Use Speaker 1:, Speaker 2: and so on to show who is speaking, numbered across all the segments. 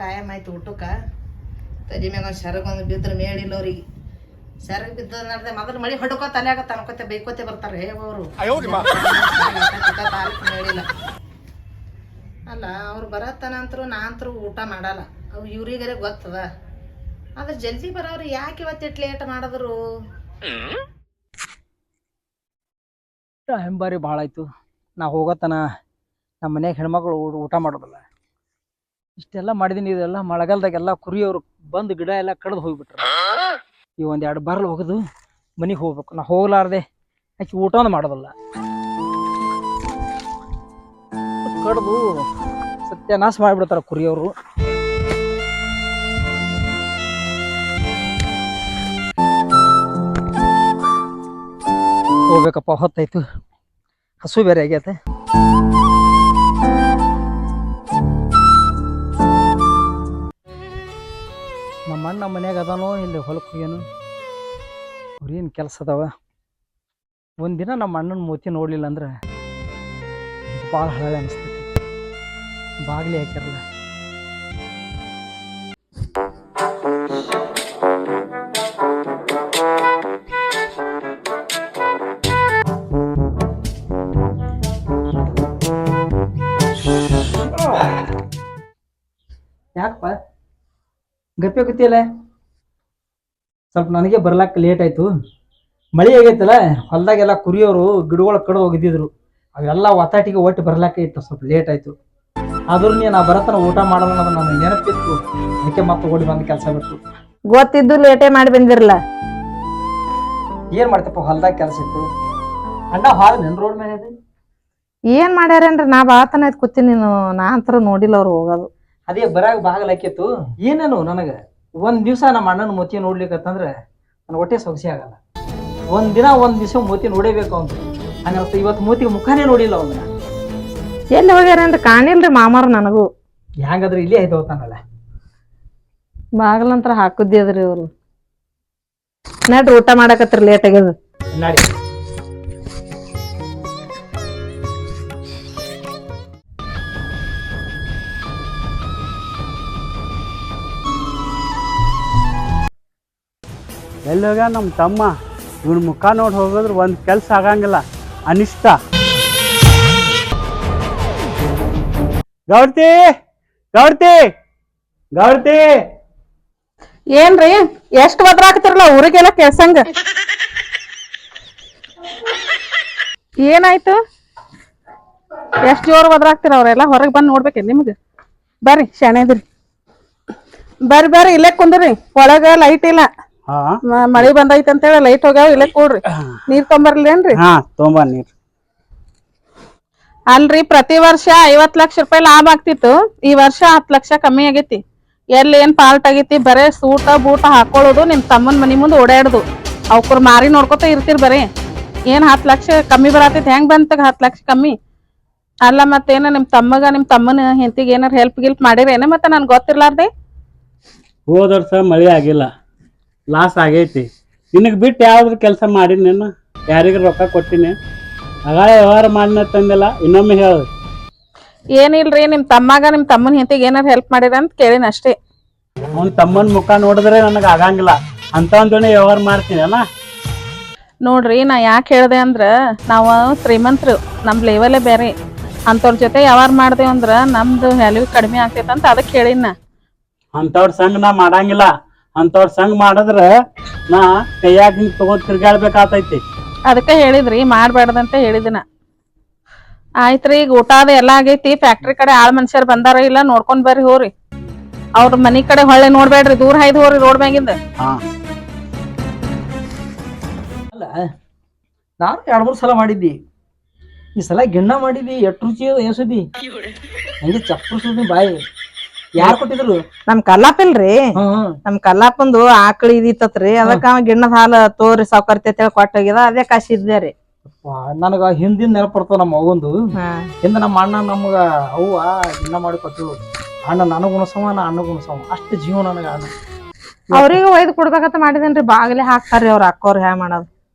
Speaker 1: Time ಆಯ್ತು ಊಟಕ್ಕೆ. ತಲೆ ಮ್ಯಾಗ ಒಂದು ಸೆರಗ ಒಂದು ಬಿದ್ರೆ ಮೇಳಿಲ್ಲ ಅವ್ರಿಗೆ. ಸೆರಗ ಬಿದ್ದ ನಡ್ದೆ ಮೊದಲು ಮಳಿ ಹೊಡ್ಕೋ ತಲೆ ಆಗತ್ತ ಅನ್ಕೋತೆ ಬೈಕೋತೆ ಬರ್ತಾರೆ ಅವರು. ಮೇಳಿಲ್ಲ ಅಲ್ಲ ಅವ್ರು ಬರತ್ತನಂತರು ನಾನಂತರೂ ಊಟ ಮಾಡಲ್ಲ. ಅವು ಇವ್ರಿಗರೆ ಗೊತ್ತದ. ಆದ್ರೆ ಜಲ್ದಿ ಬರೋರು ಯಾಕೆ ಇವತ್ತಿಟ್ಟು ಲೇಟ್ ಮಾಡಿದ್ರು?
Speaker 2: ಹೆಂಬಾರಿ ಭಾಳ ಆಯ್ತು. ನಾ ಹೋಗತ್ತನ ನಮ್ಮ ಮನ್ಯಾಗ ಹೆಣ್ಮಕ್ಳು ಊಟ ಮಾಡೋದಿಲ್ಲ. ಇಷ್ಟೆಲ್ಲ ಮಾಡಿದೀನಿ. ಇದೆಲ್ಲ ಮಳೆಗಾಲದಾಗೆಲ್ಲ ಕುರಿಯವರು ಬಂದು ಗಿಡ ಎಲ್ಲ ಕಡ್ದು ಹೋಗ್ಬಿಟ್ರು. ಈ ಒಂದೆರಡು ಬರ್ಲು ಹೋಗೋದು ಮನೆಗೆ ಹೋಗ್ಬೇಕು. ನಾ ಹೋಗ್ಲಾರ್ದೆ ಆಕೆ ಊಟನೂ ಮಾಡೋದಿಲ್ಲ. ಕಡ್ದು ಸತ್ಯನಾಶ ಮಾಡಿಬಿಡ್ತಾರ ಕುರಿಯವರು. ಹೋಗ್ಬೇಕಪ್ಪ, ಹೊತ್ತಾಯ್ತು. ಹಸು ಬೇರೆ ಆಗೈತೆ. ನಮ್ಮ ಅಣ್ಣ ಮನ್ಯಾಗ ಅದಾನೋ ಇಲ್ಲಿ ಹೊಲಕ್ಕೆ ಹೋಗ್ಯಾನು. ಅವ್ರೇನು ಕೆಲಸ ಅದಾವ. ಒಂದಿನ ನಮ್ಮ ಅಣ್ಣನ ಮೂತಿ ನೋಡ್ಲಿಲ್ಲ ಅಂದ್ರೆ ಭಾಳ ಹಳೆ ಅನಿಸ್ತೈತಿ. ಬಾಗ್ಲಿ ಹಾಕ್ಯಾರಲ್ಲ. ಯಾಕಪ್ಪ ಗಪ್ಪೆ ಕೂತಿಯಲ್ಲ? ಸ್ವಲ್ಪ ನನಗೆ ಬರ್ಲಾಕ ಲೇಟ್ ಆಯ್ತು. ಮಳೆ ಆಗೈತಲ್ಲ, ಹೊಲ್ದಾಗೆಲ್ಲ ಕುರಿಯೋರು ಗಿಡಗಳ ಕಡೆ ಹೋಗಿದ್ದಿದ್ರು. ಅವೆಲ್ಲ ಒತ್ತಾಟಿಗೆ ಒಟ್ಟು ಬರ್ಲಾಕ ಇತ್ತು. ಸ್ವಲ್ಪ ಲೇಟ್ ಆಯ್ತು. ಆದ್ರೂ ನಾ ಬರತ್ತನ ಊಟ ಮಾಡೋಣ ಅನ್ನೋದು ನನಗೆ ನೆನಪಿತ್ತು. ಅದಕ್ಕೆ ಮತ್ತೆ ಓಡಿ ಬಂದು ಕೆಲಸ ಬಿಟ್ಟು.
Speaker 1: ಗೊತ್ತಿದ್ದು ಲೇಟೇ ಮಾಡಿ ಬಂದಿರಲ್ಲ.
Speaker 2: ಏನ್ ಮಾಡ್ತಪ್ಪ, ಹೊಲ್ದಾಗ ಕೆಲಸ ಇತ್ತು. ಅಣ್ಣ ಹಾಲು ನೆನ್ ರೋಡ್ ಮೇಲೆ ಇದೆ.
Speaker 1: ಏನ್ ಮಾಡ್ಯಾರೇನ್ರಿ? ನಾ ಬಾತನ ಆಯ್ತು ಕೂತೀನಿ. ನಾ ಅಂತರ ನೋಡಿಲ್ಲ ಅವ್ರು ಹೋಗೋದು.
Speaker 2: ಅದೇ ಬರಾಗ ಬಾಗಲಾಕಿತ್ತು. ಏನೇನು ನನಗೆ ಒಂದ್ ದಿವ್ಸ ನಮ್ಮ ಅಣ್ಣನ ಮೋತಿ ನೋಡ್ಲಿಕ್ಕಂದ್ರೆ ನನ್ನ ಹೊಟ್ಟೆ ಸೊಗಸಿ ಆಗಲ್ಲ. ಒಂದ್ ದಿವ್ಸ ಮೋತಿ ನೋಡೇಬೇಕು ಅಂತ ಹಂಗನ್ಸ್ತ. ಇವತ್ತು ಮೋತಿಗೆ ಮುಖಾನೇ ನೋಡಿಲ್ಲ ಅವನ್ನ.
Speaker 1: ಎಲ್ಲಿ ಹೋಗ್ಯಾರೇನ್ರಿ? ಕಾಣಿಲ್ರಿ ಮಾಮಾರ ನನಗೂ.
Speaker 2: ಹೆಂಗಾದ್ರೆ ಇಲ್ಲೇ ಆಯ್ತು ಹೋಗ್ತಾನಲ್ಲ.
Speaker 1: ಬಾಗಲಂತ್ರ ಹಾಕುದ್ದಿ ಅದ್ರಿ ಇವ್ರು. ನಡ್ರಿ ಊಟ ಮಾಡಕತ್ರಿ, ಲೇಟ್ ಆಗ್ಯದ.
Speaker 2: ನಾಡಿ
Speaker 3: ಎಲ್ಲೋಗ ನಮ್ಮ ತಮ್ಮ. ಇವನ ಮುಖ ನೋಡಿ ಹೋಗೋದ್ರೆ ಒಂದು ಕೆಲಸ ಆಗಂಗಿಲ್ಲ, ಅನಿಷ್ಟ. ಗೌಡ್ತಿ ಗೌಡ್ತಿ ಗೌಡ್ತಿ.
Speaker 1: ಏನ್ರಿ ಎಷ್ಟ್ ಒದ್ರಾಕತಿರಲ್ಲ ಊರಿಗೆಲ್ಲ ಕೆಲ್ಸಂಗ? ಏನಾಯ್ತು? ಎಷ್ಟ್ ಜೋರ್ ಒದ್ರಾಕ್ತಿರ? ಅವ್ರೆಲ್ಲ ಹೊರಗೆ ಬಂದು ನೋಡ್ಬೇಕೇನ್ ನಿಮ್ಗೆ? ಬರ್ರಿ ಶಾಣೆದ್ರಿ, ಬರ್ರಿ ಬರ್ರಿ ಇಲ್ಲೇ ಕುಂದ್ರಿ. ಒಳಗ ಲೈಟ್ ಇಲ್ಲ. ಮಳಿ ಬಂದೈತೆ ಅಂತೇಳಿ ಲೈಟ್ ಹೋಗ್ಯಾವ. ಇಲ್ಲೇ ಕೂಡ್ರಿ. ನೀರ್ ತೊಂಬರ್ಲೇನ್ರಿ?
Speaker 3: ತೊಂಬ ನೀರ್.
Speaker 1: ಅಲ್ರಿ, ಪ್ರತಿ ವರ್ಷ 50 ಲಕ್ಷ ರೂಪಾಯಿ ಲಾಭ ಆಗ್ತಿತ್ತು. ಈ ವರ್ಷ 10 ಲಕ್ಷ ಕಮ್ಮಿ ಆಗೈತಿ. ಎಲ್ಲಿ ಏನ್ ಪಾಲ್ಟ್ ಆಗೈತಿ? ಬರೇ ಸೂಟ ಬೂಟ ಹಾಕೊಳ್ಳೋದು, ನಿಮ್ ತಮ್ಮನ್ ಮನಿ ಮುಂದೆ ಓಡಾಡುದು, ಅವ್ಕರ್ ಮಾರಿ ನೋಡ್ಕೊತ ಇರ್ತಿರ್ ಬರೀ. ಏನ್ 10 ಲಕ್ಷ ಕಮ್ಮಿ ಬರತೈತಿ? ಹೆಂಗ್ ಬಂತ 10 ಲಕ್ಷ ಕಮ್ಮಿ? ಅಲ್ಲ ಮತ್ತೇನ ನಿಮ್ ತಮ್ಮನ ಹೆಂಡತಿಗೆ ಏನಾರ ಹೆಲ್ಪ್ ಗಿಲ್ಪ್ ಮಾಡಿರೇನ? ಮತ್ತೆ ನನ್ ಗೊತ್ತಿರ್ಲಾರ್ದೆ.
Speaker 3: ಹೋದ ವರ್ಷ ಮಳಿ ಆಗಿಲ್ಲ, ಲಾಸ್ ಆಗೈತಿ. ನಿನಗೆ ಬಿಟ್ಟು ಯಾವ್ದ್ರ ಕೆಲಸ ಮಾಡಿನೇನು? ಯಾರಿಗ ರೊಕ್ಕ ಕೊಟ್ಟಿನಿ? ಆಗಾಳೆ ವ್ಯವಹಾರ ಮಾಡಿನ ತಂದಿಲ್ಲ. ಇನ್ನೊಮ್ಮೆ ಹೇಳ.
Speaker 1: ಏನಿಲ್ರಿ, ನಿಮ್ ತಮ್ಮನ ಹೆಂಡತಿಗೆ ಏನಾರ ಹೆಲ್ಪ್ ಮಾಡಿರ ಅಂತ ಕೇಳಿನ ಅಷ್ಟೇ.
Speaker 3: ಅವ್ನ ತಮ್ಮನ ಮುಖ ನೋಡಿದ್ರೆ ನನಗೆ ಆಗಂಗಿಲ್ಲ. ಅಂತವಂದೋಣಿ ವ್ಯವಹಾರ ಮಾಡ್ತೀನಿ ಅಲ್ಲ.
Speaker 1: ನೋಡ್ರಿ, ನಾ ಯಾಕೆ ಹೇಳ್ದೆ ಅಂದ್ರ, ನಾವು ಶ್ರೀಮಂತರು, ನಮ್ ಲೆವೆಲೇ ಬೇರೆ. ಅಂತವ್ರ ಜೊತೆ ವ್ಯವಹಾರ ಮಾಡ್ದೇವ್ ಅಂದ್ರ ನಮ್ದು ವ್ಯಾಲ್ಯೂ ಕಡಿಮೆ ಆಗ್ತೈತಂತ ಅದಕ್ಕೆ ಹೇಳಿನ.
Speaker 3: ಅಂತವ್ರ ಸಂಘ ನಾ ಮಾಡಂಗಿಲ್ಲ. ಅಂತವ್ರ ಸಂಘ ಮಾಡಿದ್ರೆ ನಾ ಕೈಯಾಗ ಹಿಂಗ್ ತಗೊಂಡ್ ತಿರ್ಗಾಡ್ಬೇಕಾತೈತಿ.
Speaker 1: ಅದಕ್ಕೆ ಹೇಳಿದ್ರಿ, ಮಾಡ್ಬೇಡ್ದಂತ ಹೇಳಿದಿನ. ಆಯ್ತ್ರಿ, ಈಗ ಊಟ ಅದ ಎಲ್ಲಾ ಆಗೈತಿ. ಫ್ಯಾಕ್ಟ್ರಿ ಕಡೆ ಆಳ್ ಮನುಷ್ಯರ್ ಬಂದಾರ ಇಲ್ಲ, ನೋಡ್ಕೊಂಡ್ ಬರ್ರಿ. ಹೋರಿ ಅವ್ರ ಮನಿ ಕಡೆ ಹೊಳ್ಳೆ ನೋಡ್ಬೇಡ್ರಿ, ದೂರ ಹಾಯ್ದು ಹೋರಿ ರೋಡ್ ಮ್ಯಾಗಿಂದ.
Speaker 2: ಅಲ್ಲ, ನಾನು 2-3 ಸಲ ಮಾಡಿದ್ದಿ. ಈ ಸಲ ಗಿಣ್ಣ ಮಾಡಿದ್ದಿ. ಎಷ್ಟು ರುಚಿ ಏಸದಿ ಹಂಗೆ ಚಪ್ಪರ್ಸೋದು ಬಾಯಿ. ಯಾರು ಕೊಟ್ಟಿದ್ರು?
Speaker 1: ನಮ್ ಕಲ್ಲಾಪಿಲ್ರಿ. ನಮ್ ಕಲ್ಲಾಪಂದು ಆಕಳ ಇದಿತ್ತತ್ರಿ. ಅದಕ್ಕ ಅವ ಗಿಣ್ಣದ ಹಾಲು ತೋರಿ ಸಾವುಕಾರ್ತಿ ಅಂತ ಹೇಳಿ ಕೊಟ್ಟೋಗ್ಯದ. ಅದೇ ಕಾಶಿ ಇದ್ದೆ.
Speaker 2: ನನಗ ಹಿಂದಿನ ನೆನಪಡ್ತಾವ ನಮ್ಮ ಅವ್ವಂದು. ಹಿಂದ ನಮ್ಮ ಅಣ್ಣ ನಮ್ಗ ಅವ್ವ ಗಿಣ್ಣ ಮಾಡಿ ಕೊಟ್ಟು. ಅಣ್ಣ ನನಗ್ ಉಣಸವ, ನಾ ಅಣ್ಣಗ್ ಉಣಸವ. ಅಷ್ಟು ಜೀವ ನನಗ ಅಣ್ಣ.
Speaker 1: ಅವ್ರಿಗೆ ಒಯ್ದು ಕೊಡ್ಬೇಕಂತ ಮಾಡಿದೇನ್ರಿ. ಬಾಗಿಲೆ ಹಾಕ್ತಾರ್ರಿ ಅವ್ರ ಅಕ್ಕವ್ರ ಹ್ಯಾ ಮಾಡೋದು.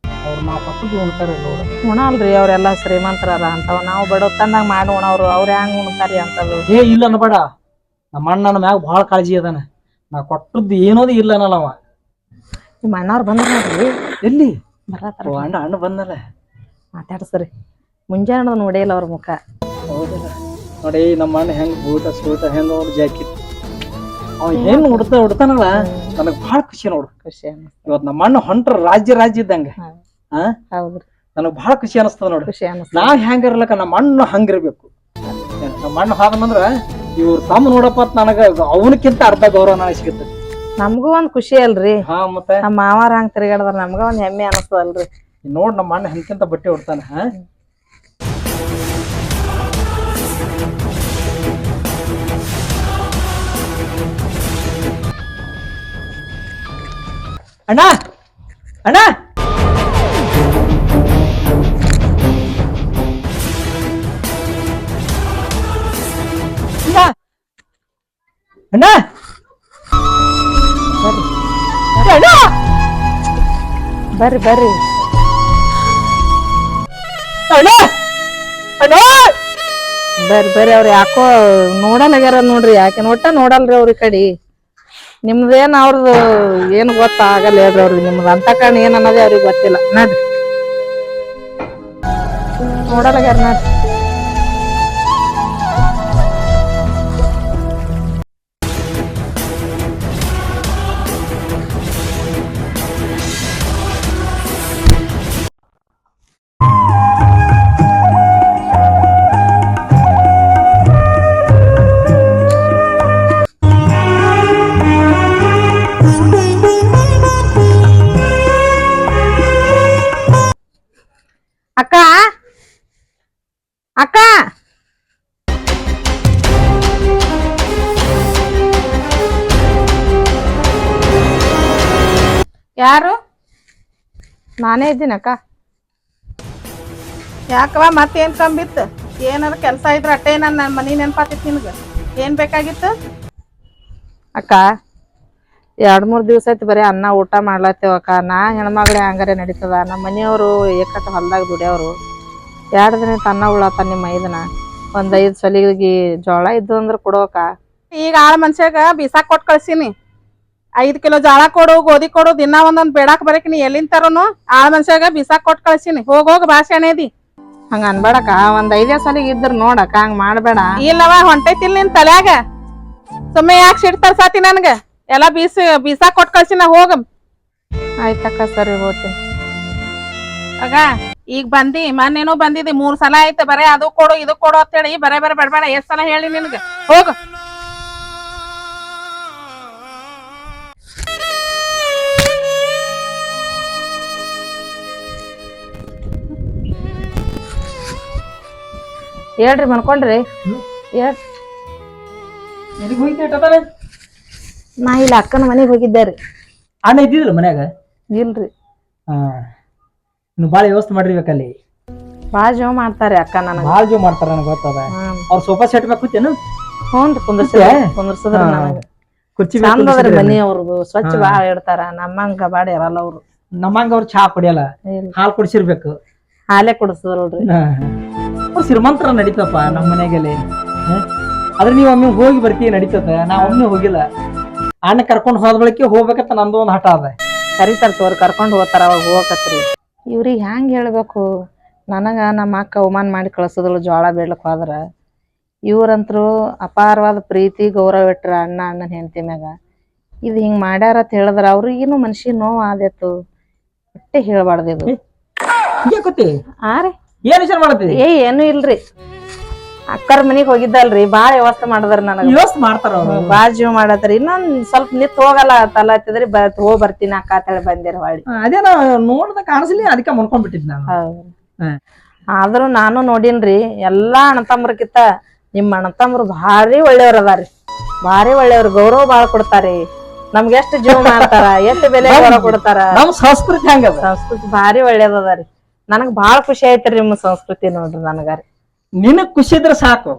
Speaker 2: ಅವ್ರು ನಾವು ಕೊಟ್ಟು ಉಣ್ತಾರ
Speaker 1: ಉಣ ಅಲ್ರಿ, ಅವ್ರೆಲ್ಲಾ ಶ್ರೀಮಂತರ ಅಂತಾವ. ನಾವು ಬಡತನದಾಗ ಮಾಡಿ ಉಣವ್ರು. ಅವ್ರ ಹೆಂಗ್ ಉಣ್ತಾರಿ ಅಂತದ್ದು?
Speaker 2: ಇಲ್ಲ ಅನ್ಬೇಡ. ನಮ್ಮ ಅಣ್ಣನ ಮ್ಯಾಗ ಭಾಳ ಕಾಳಜಿ ಅದಾನ. ನಾ ಕೊಟ್ಟದ್ದು ಏನೋದು ಇಲ್ಲ ಅನ್ನಲ್ಲವ.
Speaker 1: ನಿಮ್ಮ ಅಣ್ಣವ್ರು ಬಂದ್ರ ನೋಡ್ರಿ.
Speaker 2: ಎಲ್ಲಿ
Speaker 1: ಬರತ್ತಾರ
Speaker 2: ಅಣ್ಣ ಬಂದಲ್ಲ.
Speaker 1: ಮಾತಾಡ್ಸ್ರಿ. ಮುಂಜಾನೆ ನೋಡಿಲ್ಲ ಅವ್ರ ಮುಖ.
Speaker 2: ಹೌದಲ್ಲ ನೋಡಿ ನಮ್ಮ ಅಣ್ಣ ಹೆಂಗ್ ಬೂಟ ಸೂಟ ಹೆಂಗ ಅವ್ರ ಜಾಕೆಟ್ ಅವ ಹೆಂಗ್ ಉಡ್ತಾನಲ್ಲ ನನಗ್ ಭಾಳ ಖುಷಿ ನೋಡು.
Speaker 1: ಖುಷಿ ಅನಿಸ್ತ.
Speaker 2: ಇವತ್ ನಮ್ಮ ಅಣ್ಣ ಹೊಂಟ್ರ ರಾಜ್ಯ ಇದ್ದಂಗ.
Speaker 1: ಹೌದ್ರಿ.
Speaker 2: ನನಗ್ ಭಾಳ ಖುಷಿ ಅನಿಸ್ತದ ನೋಡ್ರಿ.
Speaker 1: ಖುಷಿ ಅನಿಸ್ತ.
Speaker 2: ನಾವ್ ಹೆಂಗಿರ್ಲಕ್ಕ ನಮ್ಮ ಅಣ್ಣ ಹಂಗಿರ್ಬೇಕು. ನಮ್ಮ ಅಣ್ಣ ಹಾದನಂದ್ರ ಇವ್ರ ತಮ್ಮ ನೋಡಪ್ಪ ನನಗ ಅವನಕ್ಕಿಂತ ಅರ್ಧ ಗೌರವ ನನಗೆ ಸಿಗುತ್ತೆ.
Speaker 1: ನಮಗೂ ಒಂದ್ ಖುಷಿ ಅಲ್ರಿ.
Speaker 2: ಮತ್ತೆ
Speaker 1: ನಮ್ಮ ಮಾವಾರ ಹಂಗ ತಿರ್ಗಾಡದ್ರ ನಮ್ಗ ಒಂದ್ ಹೆಮ್ಮೆ ಅನಿಸ್ತದಲ್ರಿ.
Speaker 2: ನೋಡ್ ನಮ್ಮ ಅಣ್ಣ ಹೆಂಗಿಂತ ಬಟ್ಟೆ ಉಡ್ತಾನ. ಅಣ್ಣ ಅಣ್ಣ ಅಣ್ಣ
Speaker 1: ಬರ್ರಿ ಬರ್ರಿ.
Speaker 2: ಅಣ್ಣ ಅಣ್ಣ
Speaker 1: ಬರ್ರಿ ಬರ್ರಿ. ಅವ್ರ ಯಾಕೋ ನೋಡಲ್ಲಾಗ್ಯಾರ ನೋಡ್ರಿ. ಯಾಕೆ ಒಟ್ಟ ನೋಡಲ್ರಿ ಅವ್ರ ಈ ಕಡೆ. ನಿಮ್ದೇನ್ ಅವ್ರದ್ದು ಏನ್ ಗೊತ್ತಾಗಲ್ಲ ಹೇಳ್ರಿ ಅವ್ರಿಗೆ. ನಿಮ್ದು ಅಂತ ಕಾರಣ ಏನ್ ಅನ್ನೋದೇ ಅವ್ರಿಗೆ ಗೊತ್ತಿಲ್ಲ. ನೋಡ್ರಿ ನೋಡಲ್ಲಾಗ್ಯಾರ ನೋಡ್ರಿ. ಅಕ್ಕ ಅಕ್ಕ ಯಾರು? ನಾನೇ ಇದ್ದೀನಿ ಅಕ್ಕ. ಯಾಕವ ಮತ್ತೇನ್ ಕಂಬಿತ್ತು? ಏನಾರ ಕೆಲಸ ಇದ್ರ ಅಟ್ಟೆ ನನ್ನ ಮನಿ ನೆನಪಾತಿತ್ತು ನಿನಗೆ. ಏನ್ ಬೇಕಾಗಿತ್ತು? ಅಕ್ಕ 2-3 ದಿವಸ ಆಯ್ತು ಬರೀ ಅನ್ನ ಊಟ ಮಾಡ್ಲತ್ತೇವಕ್ಕ. ನಾ ಹೆಣ್ಮಗಳೇ ಹಂಗಾರೆ ನಡೀತದ. ನಮ್ಮ ಮನೆಯವರು ಏಕಟ್ಟ ಹೊಲ್ದಾಗ ದುಡಿಯವರು. 2 ದಿನ ಅನ್ನ ಉಳ್ಳತ್ತ ನಿಮ್ಮ ಮೈದನ. 1-5 ಸಲಿಗೆ ಜೋಳ ಇದ್ದು ಅಂದ್ರೆ ಕೊಡೋಕ. ಈಗ ಆಳ ಮನ್ಷ್ಯಾಗ ಬೀಸಾಕ್ ಕೊಟ್ಟು ಕಳ್ಸೀನಿ. 5 ಕಿಲೋ ಜೋಳ ಕೊಡು, ಗೋಧಿ ಕೊಡು, ದಿನ ಒಂದೊಂದ್ ಬೇಡಾಕ್ ಬರಕ್ ನೀ ಎಲ್ಲಿಂದ ತರೋನು. ಆಳ ಮನ್ಷ್ಯಾಗ ಬೀಸಾಕ್ ಕೊಟ್ಟು ಕಳ್ಸೀನಿ. ಹೋಗ ಭಾಷೆನೇದಿ ಹಂಗ ಅನ್ಬೇಡಕ. 1-5 ಸಲಿಗೆ ಇದ್ರ ನೋಡಕ್ಕ, ಹಂಗ ಮಾಡ್ಬೇಡ. ಇಲ್ಲವ ಹೊಂಟೈತಿಲ್ ನಿನ್ ತಲ್ಯಾಗ. ಸುಮ್ಮನೆ ಯಾಕೆ ಸಿಡ್ತಾರ ಸಾತಿ ನನ್ಗ? ಎಲ್ಲ ಬೀಸಾಕ್ ಕೊಟ್ಟು ಕಳ್ಸಿನ. ಹೋಗ. ಆಯ್ತಕ್ಕ, ಸರಿ ಹೋಗ್ತೀನಿ. ಆಗ ಈಗ ಬಂದಿ, ಮೊನ್ನೇನೋ ಬಂದಿದ್ದಿ. 3 ಸಲ ಆಯ್ತು ಬರೇ ಅದು ಕೊಡು ಇದು ಕೊಡು ಅಂತೇಳಿ. ಬರೇ ಬೇಡ. ಎಷ್ಟ್ ಸಲ ಹೇಳಿ ನಿನ್ಗ? ಹೋಗ. ಹೇಳ್ರಿ ಮನ್ಕೊಂಡ್ರಿ.
Speaker 2: ಎಲ್ಲಿಗೆ ಹೋಗಿದ್ದೆ?
Speaker 1: ನಾ ಇಲ್ಲ ಅಕ್ಕನ ಮನೆಗೆ ಹೋಗಿದ್ದೆ ರೀ.
Speaker 2: ಅಣ್ಣ ಇದ್ದಿದ್ರಲ್ಲ ಮನ್ಯಾಗ?
Speaker 1: ಇಲ್ರಿ.
Speaker 2: ನೀವು ಭಾಳ ವ್ಯವಸ್ಥೆ ಮಾಡಿರ್ಬೇಕಲ್ಲಿ.
Speaker 1: ಭಾಳ ಜೀವ ಮಾಡ್ತಾರೆ ಅಕ್ಕ. ನನಗೆ
Speaker 2: ಭಾಳ ಜೀವ ಮಾಡ್ತಾರ ನನಗೆ ಗೊತ್ತದ. ಅವ್ರ ಸೋಫಾ ಸೆಟ್ ಬೇಕು ಕೂತೇನು?
Speaker 1: ಹ್ಞೂ ಕುಂದ್ರಸಿದ್ರ ನನಗೆ.
Speaker 2: ಕುರ್ಚಿ
Speaker 1: ಚಂದ ಅದ್ರಿ ಮನಿ ಅವ್ರದ್ದು. ಸ್ವಚ್ಛ ಭಾಳ ಇಡ್ತಾರ. ನಮ್ಮಂಗ ಬಾಡಿ ಇರಲ್ಲ ಅವ್ರು.
Speaker 2: ನಮ್ಮಂಗ ಅವ್ರು ಚಹಾ ಕುಡಿಯಲ್ಲ, ಹಾಲು ಕುಡಿಸಿರ್ಬೇಕು.
Speaker 1: ಹಾಲೇ ಕುಡಿಸಿದ್ರಲ್ರಿ.
Speaker 2: ಅವ್ರು ಶ್ರೀಮಂತರ ನಡೀತಪ್ಪ ನಮ್ಮ ಮನೆಗೆಲ್ಲಿ. ಆದ್ರೆ ನೀವು ಒಮ್ಮೆ ಹೋಗಿ ಬರ್ತೀವಿ ನಡೀತದ. ನಾ ಒಮ್ಮೆ ಹೋಗಿಲ್ಲ. ಅಣ್ಣ ಕರ್ಕೊಂಡು ಹೋದ ಬಳಿಕೆ ಹೋಗ್ಬೇಕಂತ ನಂದು ಒಂದು ಹಠ ಅದ.
Speaker 1: ಕರಿತಾರ ತೋರ್ ಕರ್ಕೊಂಡು ಹೋಗ್ತಾರ. ಅವಾಗ ಹೋಗಕತ್ರಿ. ಇವ್ರಿಗೆ ಹೆಂಗ್ ಹೇಳ್ಬೇಕು? ನನಗ ನಮ್ಮ ಅಕ್ಕ ಅವಮಾನ ಮಾಡಿ ಕಳ್ಸೋದಳು ಜೋಳ ಬೇಡ್ಲಕ್ ಹೋದ್ರ. ಇವ್ರಂತ್ರು ಅಪಾರವಾದ ಪ್ರೀತಿ ಗೌರವ ಇಟ್ರ ಅಣ್ಣನ ಹೆಂಡತಿ ಮ್ಯಾಗ. ಇದು ಹಿಂಗ್ ಮಾಡ್ಯಾರ ಅಂತ ಹೇಳಿದ್ರ ಅವ್ರಿಗೇನು ಮನ್ಸಿಗೆ ನೋವು ಆದೇತು. ಒಟ್ಟೆ ಹೇಳ್ಬಾರ್ದು ಇದು.
Speaker 2: ಏನ್ ವಿಚಾರ ಮಾಡತ್ತೀರಿ?
Speaker 1: ಏನು ಇಲ್ರಿ. ಅಕ್ಕರ ಮನಿಗ್ ಹೋಗಿದ್ದಲ್ರಿ. ಬಾಳ ವ್ಯವಸ್ಥೆ ಮಾಡಿದ್ರ. ನನಗ
Speaker 2: ವ್ಯವಸ್ಥೆ ಮಾಡ್ತಾರ ಅವ್ರು.
Speaker 1: ಬಾಳ ಜೀವ ಮಾಡತ್ರಿ. ಇನ್ನೊಂದ್ ಸ್ವಲ್ಪ ನಿತ್ ಹೋಗಲ್ಲ ತಲ ಹತ್ತಿದ್ರಿ. ಹೋಗ್ ಬರ್ತೀನಿ ಅಕ್ಕ ಅಂತೇಳಿ ಬಂದಿರ ಹೊಳ್ಳಿ.
Speaker 2: ಅದೇ ನಾ ನೋಡ್ದ ಕಾಣಿಸ್ಲಿ, ಅದಕ್ಕೆ ಮನ್ಕೊಂಡ್ಬಿಟ್ಟಿದ್ ನಾನು.
Speaker 1: ಆದ್ರೂ ನಾನು ನೋಡಿನ್ರಿ. ಎಲ್ಲಾ ಅಣ್ಣತಮ್ಮರ್ಕಿಂತ ನಿಮ್ಮ ಅಣ್ಣತಮ್ಮರು ಭಾರಿ ಒಳ್ಳೆಯವ್ರ ಅದಾರಿ. ಭಾರಿ ಒಳ್ಳೆಯವ್ರು. ಗೌರವ ಬಾಳ ಕೊಡ್ತಾರಿ. ನಮ್ಗೆ ಎಷ್ಟು ಜೀವ ಮಾಡ್ತಾರ, ಎಷ್ಟು ಬೆಲೆ ಗೌರವ ಕೊಡ್ತಾರ.
Speaker 2: ನಮ್ ಸಂಸ್ಕೃತಿ ಹಂಗದ.
Speaker 1: ಸಂಸ್ಕೃತಿ ಭಾರಿ ಒಳ್ಳೇದದಾರಿ. ನನಗ್ ಬಾಳ ಖುಷಿ ಆಯ್ತ್ರಿ ನಿಮ್ಮ ಸಂಸ್ಕೃತಿ ನೋಡ್ರಿ. ನನಗಾರಿ
Speaker 2: ನಿನಗ್ ಖುಷಿ ಇದ್ರೆ ಸಾಕು.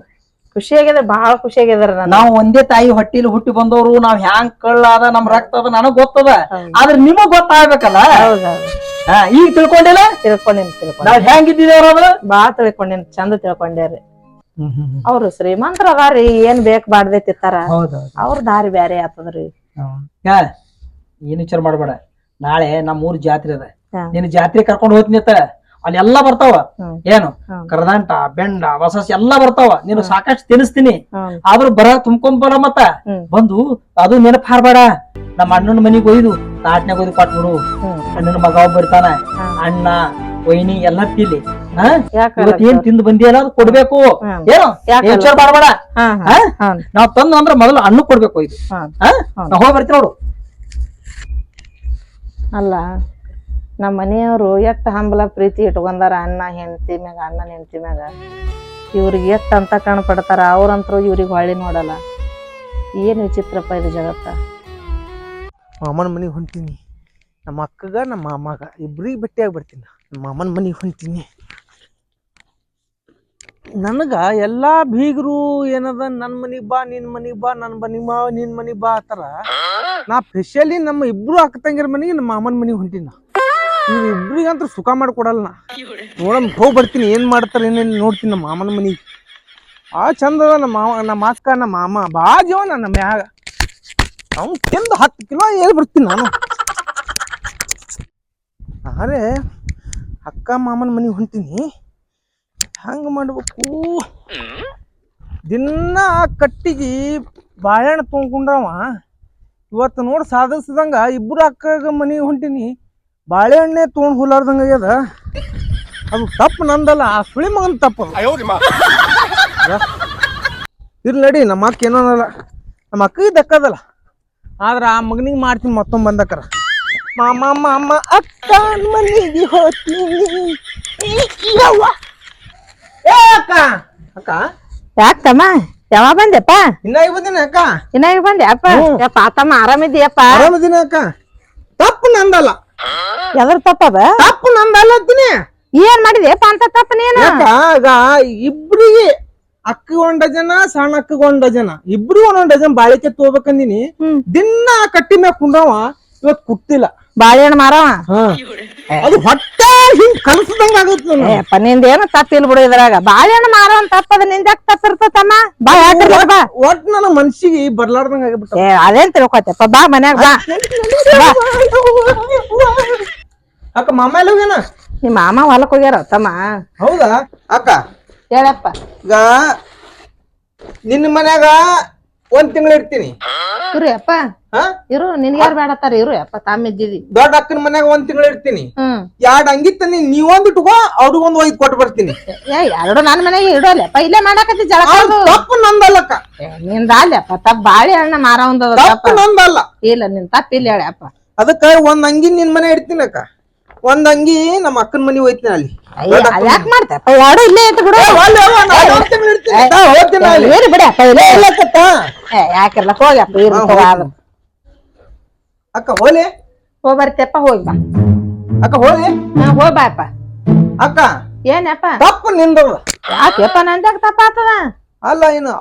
Speaker 1: ಖುಷಿ ಆಗಿದೆ, ಬಾಳ ಖುಷಿ ಆಗಿದಾರ.
Speaker 2: ನಾವ್ ಒಂದೇ ತಾಯಿ ಹೊಟ್ಟಿಲಿ ಹುಟ್ಟಿ ಬಂದವ್ರು. ನಾವ್ ಹ್ಯಾಂಗ್ ಕಳ್ಳಾದ ನಮ್ ರಕ್ತ ಅದ ನನಗ್ ಗೊತ್ತದ. ಆದ್ರೆ ನಿಮಗ್ ಗೊತ್ತಾಗ್ಬೇಕಲ್ಲ. ಈಗ ತಿಳ್ಕೊಂಡಿಲ್ಲ?
Speaker 1: ತಿಳ್ಕೊಂಡೇನಿ.
Speaker 2: ನಾವ್ ಹೆಂಗಿದ್ದೇವ್ರ?
Speaker 1: ಬಾಳ ತಿಳ್ಕೊಂಡೇನಿ. ಚಂದ ತಿಳ್ಕೊಂಡೇರಿ.
Speaker 4: ಅವ್ರು ಶ್ರೀಮಂತರ ಅದಾರಿ ಏನ್ ಬೇಕ್ ಬಾಡ್ದೆ ತಿತ್ತಾರ
Speaker 2: ಹೌದೌದು
Speaker 4: ಅವ್ರ ದಾರಿ ಬ್ಯಾರೆ ಆತದ್ರಿ.
Speaker 2: ಏನ್ ವಿಚಾರ ಮಾಡ್ಬೇಡ. ನಾಳೆ ನಮ್ಮ ಊರ್ ಜಾತ್ರೆ ಅದ,
Speaker 4: ಹಾ.
Speaker 2: ನೀನ್ ಜಾತ್ರೆ ಕರ್ಕೊಂಡ್ ಹೋಗ್ತೀನಿ ಅಂತ ಅಲ್ಲಿ ಎಲ್ಲಾ ಬರ್ತಾವ. ಏನು
Speaker 4: ಹ್ಮ್.
Speaker 2: ಕರದಂಟ ಬೆಂಡ ಹೊಸಸ್ ಎಲ್ಲಾ ಬರ್ತಾವ. ನೀನು ಸಾಕಷ್ಟು ತಿನ್ನಿಸ್ತೀನಿ. ಆದ್ರೂ ತುಂಬ್ಕೊಂಡ್ ಬರ ಮತ್ತ ಬಂದು ಅದು ನೆನಪ್ ಹಾರ್ಬೇಡ. ನಮ್ಮ ಅಣ್ಣನ ಮನಿಗ್ ಒಯ್ದು ತಾಟ್ನ್ಯಾಗ ಒಯ್ದು ಕೊಟ್ಬಿಡು. ಅಣ್ಣನ ಮಗ ಒಬ್ಬ ಬರ್ತಾನ, ಅಣ್ಣ ವೈನಿ ಎಲ್ಲಾ ತಿಲ್ಲಿ ಇವತ್ ಏನ್ ತಿಂದು ಬಂದಿಯಲ್ಲ ಅದು ಕೊಡ್ಬೇಕು. ಏನು ವಿಚಾರ ಮಾಡ್ಬೇಡ. ನಾವ್ ತಂದು ಅಂದ್ರ ಮೊದಲು ಅಣ್ಣ ಕೊಡ್ಬೇಕು ಇದು. ನಾ ಹೋಗಿ ಬರ್ತೀನಿ ನೋಡು.
Speaker 4: ಅಲ್ಲ ನಮ್ಮ ಮನೆಯವರು ಎಷ್ಟ್ ಹಂಬಲ ಪ್ರೀತಿ ಇಟ್ಕೊಂಡಾರ ಅಣ್ಣನ ಹೆಂಡತಿ ಮ್ಯಾಗ. ಇವ್ರಿಗೆ ಎಷ್ಟ್ ಅಂತ ಕಾಣಪಡ್ತಾರ. ಅವ್ರಂತ್ರು ಇವ್ರಿಗೆ ಹೊಳ್ಳಿ ನೋಡಲ್ಲ. ಏನ್ ವಿಚಿತ್ರಪ್ಪ ಇದು ಜಗತ್ತ.
Speaker 5: ಮಾಮನ ಮನೆಗೆ ಹೊಂಟೀನಿ. ನಮ್ಮ ಅಕ್ಕಗ ನಮ್ಮ ಮಾಮಗ ಇಬ್ರಿಗೆ ಭೇಟಿಯಾಗಿ ಬರ್ತೀನಿ. ನಮ್ಮ ಮಾಮನ ಮನೆಗೆ ಹೊಂಟೀನಿ. ನನಗ ಎಲ್ಲಾ ಬೀಗರು ಏನದ ನನ್ನ ಮನಿಗ್ ಬಾ ನಿನ್ ಮನಿಗ್ ಬಾ ನನ್ನ ಮನಿಗ್ ಬಾ ನಿನ್ ಮನಿಗ್ ಬಾ ಆತರ. ನಾ ಸ್ಪೆಷಲಿ ನಮ್ಮ ಇಬ್ರು ಅಕ್ಕ ತಂಗಿರ ಮನೆಗೆ ನಮ್ಮ ಮಾಮನ ಮನೆಗೆ ಹೊಂಟೀನಿ. ಇವ್ರು ಇಬ್ರಿಗಂತೂ ಸುಖ ಮಾಡಿಕೊಡಲ್ಲ. ನೋಡಮ್ ಹೋಗಿ ಬರ್ತೀನಿ, ಏನ್ ಮಾಡ್ತಾರ ಏನೇನು ನೋಡ್ತೀನಿ. ನಮ್ಮ ಮಾಮನ ಮನಿಗೆ ಚಂದ ಅದ. ನಮ್ಮ ಅಕ್ಕ ನಮ್ಮ ಮಾಮ ಬಾ ಜೀವ ನನ್ನ ಮ್ಯಾಗ. ಅವ್ನು ತಿಂದು 10 ಕಿಲೋ ಏಲ್ ಬರ್ತೀನಿ ನಾನು. ಅರೆ ಅಕ್ಕ ಮಾಮನ ಮನೆಗೆ ಹೊಂಟೀನಿ. ಹಂಗ ಮಾಡ್ಬೇಕು. ದಿನ ಕಟ್ಟಿಗೆ ಬಾಳೆಹಣ್ಣು ತೊಗೊಂಡ್ರವ. ಇವತ್ತು ನೋಡಿ ಸಾಧಿಸ್ದಂಗ ಇಬ್ರು ಅಕ್ಕಗ ಮನೆಗೆ ಹೊಂಟೀನಿ. ಬಾಳೆಹಣ್ಣೆ ತೊಗೊಂಡು ಹುಲಾರ್ದಂಗ ಆಗ್ಯದ. ಅದು ತಪ್ಪು ನಂದಲ್ಲ, ಆ ಸುಳಿ ಮಗನ ತಪ್ಪು. ಇರ್ಲಿ ನಡಿ, ನಮ್ಮ ಅಕ್ಕ ಏನೋನಲ್ಲ, ನಮ್ಮ ಅಕ್ಕಗೆ ದಕ್ಕದಲ್ಲ. ಆದ್ರ ಆ ಮಗನಿಗೆ ಮಾಡ್ತೀನಿ ಮತ್ತೊಮ್ಮೆ ಬಂದಕ್ಕರ. ಮಾಮ ಅಕ್ಕ ಮನೆಗೆ ಹೋಗ್ತೀನಿ. ಅಕ್ಕ ಅಕ್ಕ
Speaker 4: ಯಾಕಮ್ಮ ಯಾವಾಗ ಬಂದೆಪ್ಪ?
Speaker 5: ಇನ್ನಾಗಿ ಬಂದಿನ ಅಕ್ಕ.
Speaker 4: ಇನ್ನಾಗ ಬಂದ್ಯಪ್ಪ? ಯಪ್ಪ ತಮ್ಮ ಆರಾಮಿದ್ಯಪ್ಪ?
Speaker 5: ಆರಾಮದಿನ ಅಕ್ಕ. ತಪ್ಪು ನಂದಲ್ಲ.
Speaker 4: ಎದ್ರ ತಪ್ಪದ?
Speaker 5: ತಪ್ಪು ನಂದಲ್ಲ ಅಂತೀನಿ.
Speaker 4: ಏನ್ ಮಾಡಿದ್ಯಪ್ಪ ಅಂತ ತಪ್ಪ ನೀನು?
Speaker 5: ಆಗ ಇಬ್ರಿಗೆ ಅಕ್ಕ 1 ಡಜನ್, ಸಣ್ಣ ಅಕ್ಕಗ 1 ಡಜನ್, ಇಬ್ರು 1 ಡಜನ್ ಬಾಳಿಕೆ ತಗೋಬೇಕಂದಿನಿ. ದಿನ ಕಟ್ಟಿ ಮ್ಯಾಗ ಕುಂಡ್ರವ. ಇವತ್ ಕುಟ್ಟಿಲ್ಲ
Speaker 4: ಬಾಳೆಹಣ್ಣು ಮಾರವ.
Speaker 5: ಅದು ಹೊಟ್ಟೆ ಹಿಂಗ್ ಕಲಸದಂಗ ಆಗುತ್ತೆ.
Speaker 4: ನಿಂದೇನು ತಪ್ಪಿಲ್ ಬಿಡು ಇದ್ರಾಗ. ಬಾಳೆಹಣ್ಣು ಮಾರವನ್ ತಪ್ಪದ ನಿಂದ್ಯಾಕ ತಪ್ಪಿರ್ತತಮ್ಮ? ಬಾ ಯಾಕ ಬಾ.
Speaker 5: ಒಟ್ ನನ್ನ ಮನ್ಸಿಗೆ ಬರ್ಲಾರ್ದಂಗ ಆಗ್ಬಿಟ್ಟ.
Speaker 4: ಅದೇನ್ ತಿಳ್ಕೊತಪ್ಪ. ಬಾ ಮನ್ಯಾಗ ಬಾ.
Speaker 5: ಅಕ್ಕ ಮಾಮ ಎಲ್ಲ ಹೋಗ್ಯಾನ?
Speaker 4: ನಿಮ್ ಮಾಮ ಹೊಲಕ್ ಹೋಗ್ಯಾರ ತಮ್ಮ.
Speaker 5: ಹೌದಾ ಅಕ್ಕ?
Speaker 4: ಹೇಳಪ್ಪ.
Speaker 5: ಈಗ ನಿನ್ನ ಮನ್ಯಾಗ 1 ತಿಂಗಳು ಇರ್ತೀನಿ.
Speaker 4: ಇರು ಅಪ್ಪ ಇರು. ನಿನ್ಗೆ ಯಾರು ಬೇಡತ್ತಾರ? ಇರು ಅಪ್ಪ ತಾಮ ಇದ್ದಿದಿ.
Speaker 5: ದೊಡ್ಡ ಅಕ್ಕನ ಮನ್ಯಾಗ 1 ತಿಂಗಳು ಇರ್ತೀನಿ. 2 ಅಂಗಿ ತಂದಿ, ನೀವೊಂದು ಇಟ್ಕೋ, ಅವ್ರಿಗೊಂದು ಒಯ್ದು ಕೊಟ್ಟು ಬರ್ತೀನಿ.
Speaker 4: ಎರಡು ನನ್ ಮನೆಗೆ ಇಡೋಲ್ಲಪ್ಪ. ಇಲ್ಲೇ ಮಾಡಾಕತ್ತಿ ಜಳಕ.
Speaker 5: ತಪ್ಪು ನಂದಲ್ಲಕ್ಕ.
Speaker 4: ನಿಂದ ಅಲ್ಲಪ್ಪ ತಪ್ಪ. ಬಾಳೆಹಣ್ಣ ಮಾರ ಒಂದ
Speaker 5: ತಪ್ಪು ನಂದಲ್ಲ.
Speaker 4: ಇಲ್ಲ ನಿನ್ ತಪ್ಪ ಇಲ್ಲ ಹೇಳಪ್ಪ.
Speaker 5: ಅದಕ್ಕ 1 ಅಂಗಿ ನಿನ್ ಮನೆ ಇಡ್ತೀನಿ ಅಕ್ಕ. 1 ಅಂಗಿ ನಮ್ಮ ಅಕ್ಕನ ಮನೆ ಹೋಯ್ತೀನಿ ಅಲ್ಲಿ.
Speaker 4: ಯಾಕೆ ಮಾಡ್ತಪ್ಪ? ಎರಡು ಇಲ್ಲೇ ಇಟ್ಟು ಬಿಡು. ಬಿಡಪ್ಪ ಯಾಕಿರ್ಲ ಹೋಗ್ಯಪ್ಪ.
Speaker 5: ಅಕ್ಕ ಹೋಲಿ
Speaker 4: ಹೋಗ್ ಬರ್ತೇಪ್ಪ. ಹೋಗಿ ಬಾ
Speaker 5: ಅಕ್ಕ ಹೋಲಿ.
Speaker 4: ಹೋಗ್ ಬಾಯಪ್ಪ.
Speaker 5: ಅಕ್ಕ
Speaker 4: ಏನಪ್ಪ?
Speaker 5: ತಪ್ಪು ನಿಂದದ.
Speaker 4: ಯಾಕೆಪ್ಪ ನಂದ್ಯಾಕ ತಪ್ಪ ಆತದ?
Speaker 5: ಅಲ್ಲ ಇನ್ನು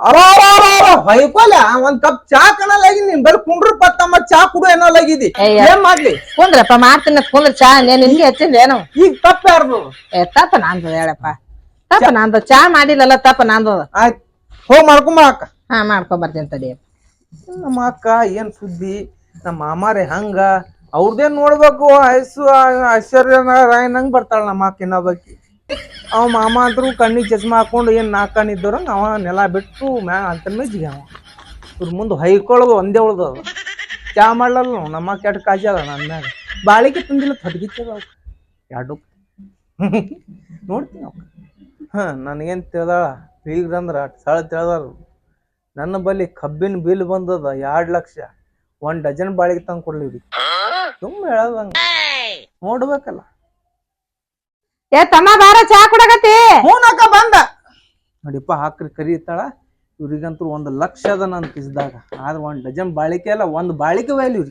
Speaker 5: ಹೊಯ್ಕೊಲ್ಲ. 1 ಕಪ್ ಚಾ ಕಣಲಾಗಿ ನೀನ್ ಬರೀ ಕುಂಡ್ರು ಪತ್ತಮ್ಮ ಚಾ ಕುಡು ಏನಲಾಗಿದಿ. ಏನ್ ಮಾಡ್ಲಿ?
Speaker 4: ಕುಂದ್ರಪ್ಪ ಮಾಡ್ತೀನಿ. ಕುಂದ್ರ ಚಾ ನಿನ್ಗೆ ಹೆಚ್ಚಿಂದ ಏನು?
Speaker 5: ಈಗ ತಪ್ಪ ಯಾರ್ದು?
Speaker 4: ತಪ್ಪ ನಂದದ ಹೇಳಪ್ಪ. ತಪ್ಪ ನಂದು. ಚಾ ಮಾಡಿಲ್ಲಲ್ಲ ತಪ್ಪ ನಂದದ.
Speaker 5: ಆಯ್ತು ಹೋಗ್ ಮಾಡ್ಕೊಂಬ ಅಕ್ಕ.
Speaker 4: ಮಾಡ್ಕೊಂಡ್ ಬರ್ತೀನಿ ತಡಿ.
Speaker 5: ನಮ್ಮ ಅಕ್ಕ ಏನ್ ಸುದ್ದಿ, ನಮ್ಮ ಮಾಮಾರೆ ಹಂಗ ಅವ್ರದೇನ್ ನೋಡ್ಬೇಕು. ಐಶ್ವರ್ಯ ರಾಯನಂಗ್ ಬರ್ತಾಳ ನಮ್ಮ ಅಕ್ಕ. ಇನ್ನೊಬ್ಬಕಿ ಅವ ಮಾಮ ಅಂತೂ ಕಣ್ಣಿಗೆ ಚಸ್ಮಾ ಹಾಕೊಂಡು ಏನ್ 4 ಕಣ್ಣು ಇದ್ದವ್ರಂಗ ಅವ ನೆಲ ಬಿಟ್ಟು ಮ್ಯಾಗ ಅಂತ ಮೆಜ್ಜಿಗೆ ಅವ. ಇವ್ರ ಮುಂದೆ ಹೊಯ್ಕೊಳ್ಳೋದು ಒಂದೇ ಉಳ್ದು. ಚಾ ಮಾಡ್ಲಲ್ಲ ನಮ್ಮ ಕೆಟ್ಟ ಕಾಜಿ ಅದ ನನ್ನ ಮ್ಯಾಗ. ಬಾಳಿಕೆ ತಂದಿಲ್ಲ ಹೊಡ್ಗಿತ್ತದ ಅವ್ 2 ನೋಡ್ತೀನಿ ಅವ್. ನನಗೇನ್ ತಿಳ್ದಾಳ ಬೀಗ್ರಂದ್ರ ಸಳ ತಿಳ್ದಾರ. ನನ್ನ ಬಳಿ ಕಬ್ಬಿನ ಬಿಲ್ ಬಂದದ 2 ಲಕ್ಷ. 1 ಡಜನ್ ಬಾಳಿಗೆ ತಂದು ಕೊಡ್ಲಿ. ತುಂಬ ಹೇಳದಂಗ ನೋಡ್ಬೇಕಲ್ಲ.
Speaker 4: ತಮ್ಮ ಬಾರ ಚಾ ಕುಡಕತ್ತಿ.
Speaker 5: ಹೂನಕ್ಕ ಬಂದ ನೋಡಿಪ್ಪ. ಹಾಕ್ರಿ ಕರೀತಾಳ. ಇವ್ರಿಗಂತೂ 1 ಲಕ್ಷ ಅದ ನನ್ ಕಿಸ್ದಾಗ. ಆದ್ರೆ 1 ಡಜನ್ ಬಾಳಿಕೆ ಅಲ್ಲ, 1 ಬಾಳಿಕೆ ವ್ಯಾಲ್ಯೂ.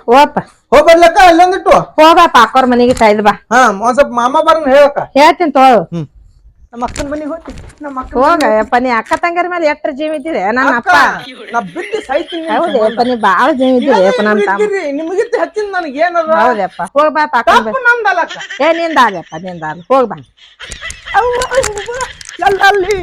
Speaker 4: ಹೋಗಪ್ಪ.
Speaker 5: ಹೋಗ್ಬರ್ಲಕ್ಕ ಅಲ್ಲೊಂದಿಟ್ಟು.
Speaker 4: ಹೋಗಪ್ಪ ಅಕ್ಕೋರ್ ಮನೆಗೆ ಕಾಯ್ದು ಬಾ.
Speaker 5: ಒಂದ್ ಸ್ವಲ್ಪ ಮಾಮ ಬರನ್ ಹೇಳಕ್ಕ.
Speaker 4: ಹೇಳ್ತೀನಿ ತೋ.
Speaker 5: ನಮ್ಮ ಅಕ್ಕನ ಮನೆಗೆ ಹೋಗ್ತೀನಿ. ನಮ್ಮ ಅಕ್ಕ
Speaker 4: ಹೋಗಪ್ಪ. ನೀ ಅಕ್ಕ ತಂಗರ ಮೇಲೆ ಎಷ್ಟ್ರ ಜೀವ ಇದ್ದಿದೆ ನನ್ನ ಅಪ್ಪ.
Speaker 5: ನಾ ಬಿದ್ದು ಸಾಯ್ತೀನಿ.
Speaker 4: ಹೌದಪ್ಪ ನೀ ಬಾಳ ಜೀವ ಇದ್ದಿದೆ ನನ್ನ ತಮ್ಮ.
Speaker 5: ನಿಮಗಿತ್ತು ಹೆಚ್ಚಿನ ನನಗೆ ಏನದ.
Speaker 4: ಹೌದಪ್ಪ ಹೋಗ್ ಬಾ.
Speaker 5: ನಂದಲ್ಲಕ್ಕ.
Speaker 4: ನಿಂದ ಆಗಪ್ಪ ನಿಂದ ಹೋಗ್ ಬಾ.
Speaker 5: ಎಲ್ಲಲ್ಲಿ